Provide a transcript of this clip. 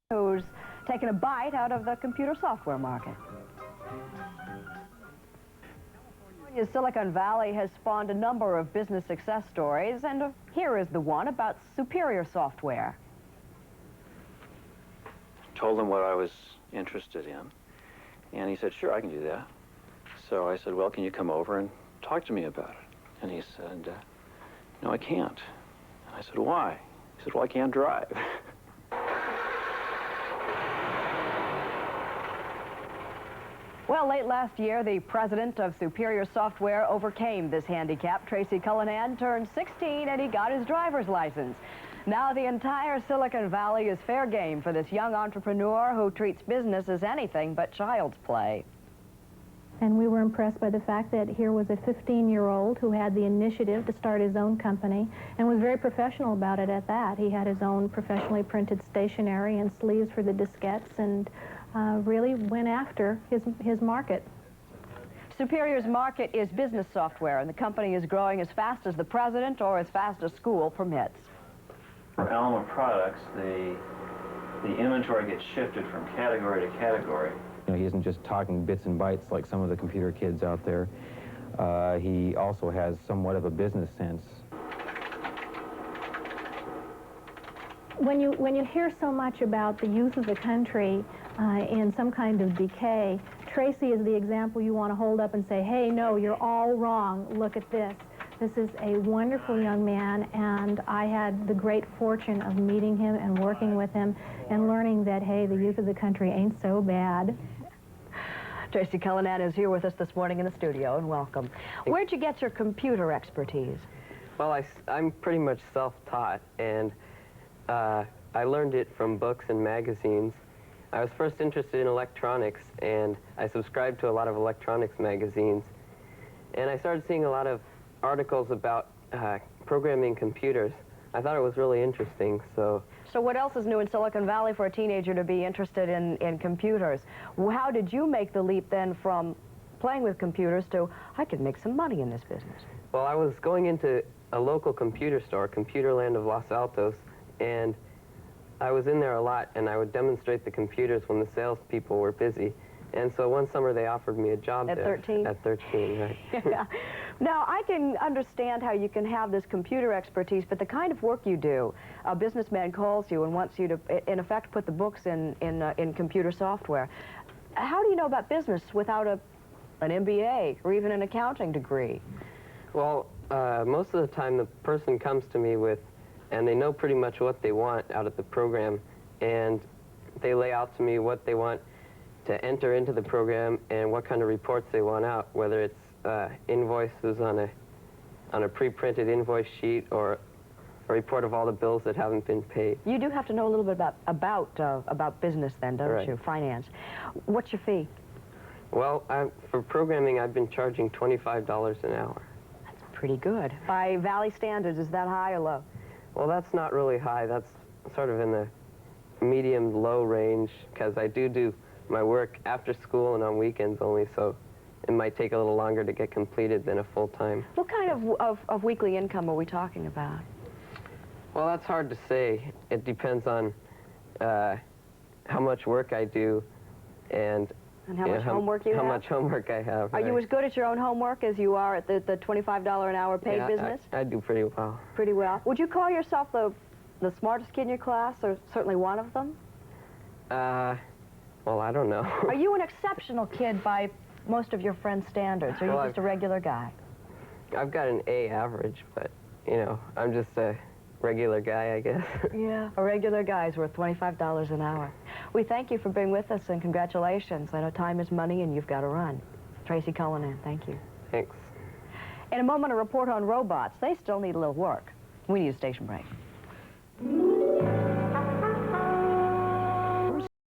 who's taken a bite out of the computer software market. California's Silicon Valley has spawned a number of business success stories, and here is the one about superior software. Told him what I was interested in, and he said, sure, I can do that. So I said, well, can you come over and talk to me about it? And he said, no, I can't. And I said, why? He said, well, I can't drive. Well, late last year, the president of Superior Software overcame this handicap. Tracey Cullinan turned 16 and he got his driver's license. Now the entire Silicon Valley is fair game for this young entrepreneur who treats business as anything but child's play. And we were impressed by the fact that here was a 15-year-old who had the initiative to start his own company and was very professional about it at that. He had his own professionally printed stationery and sleeves for the diskettes and really went after his market. Superior's market is business software, and the company is growing as fast as the president or as fast as school permits. For ALMA products, the inventory gets shifted from category to category. You know, he isn't just talking bits and bytes like some of the computer kids out there. He also has somewhat of a business sense. When you hear so much about the youth of the country in some kind of decay, Tracey is the example you want to hold up and say, hey, no, you're all wrong. Look at this. This is a wonderful young man, and I had the great fortune of meeting him and working with him and learning that, hey, the youth of the country ain't so bad. Tracey Cullinan is here with us this morning in the studio, and welcome. Where'd you get your computer expertise? Well, I'm pretty much self-taught, and I learned it from books and magazines. I was first interested in electronics, and I subscribed to a lot of electronics magazines. And I started seeing a lot of articles about programming computers. I thought it was really interesting, so... So what else is new in Silicon Valley for a teenager to be interested in computers? How did you make the leap then from playing with computers to, I could make some money in this business? Well, I was going into a local computer store, Computerland of Los Altos, and I was in there a lot, and I would demonstrate the computers when the salespeople were busy. And so one summer they offered me a job there. At 13? At 13, right. Yeah. Now, I can understand how you can have this computer expertise, but the kind of work you do, a businessman calls you and wants you to, in effect, put the books in computer software. How do you know about business without an MBA or even an accounting degree? Well, most of the time the person comes to me with, and they know pretty much what they want out of the program, and they lay out to me what they want to enter into the program and what kind of reports they want out, whether it's invoices on a pre-printed invoice sheet or a report of all the bills that haven't been paid. You do have to know a little bit about business then, don't Right. you? Finance. What's your fee? Well, for programming, I've been charging $25 an hour. That's pretty good. By Valley standards, is that high or low? Well, that's not really high. That's sort of in the medium-low range, because I do my work after school and on weekends only, so it might take a little longer to get completed than a full-time. What kind of weekly income are we talking about? Well, that's hard to say. It depends on how much work I do and how much homework you have? How much homework I have. Are you as good at your own homework as you are at the $25 an hour paid business? I do pretty well. Pretty well. Would you call yourself the smartest kid in your class, or certainly one of them? Well, I don't know. Are you an exceptional kid by most of your friends' standards, or are you just a regular guy? I've got an A average, but, you know, I'm just a regular guy, I guess. Yeah, a regular guy is worth $25 an hour. We thank you for being with us, and congratulations. I know time is money, and you've got to run. Tracey Cullinan, thank you. Thanks. In a moment, a report on robots. They still need a little work. We need a station break.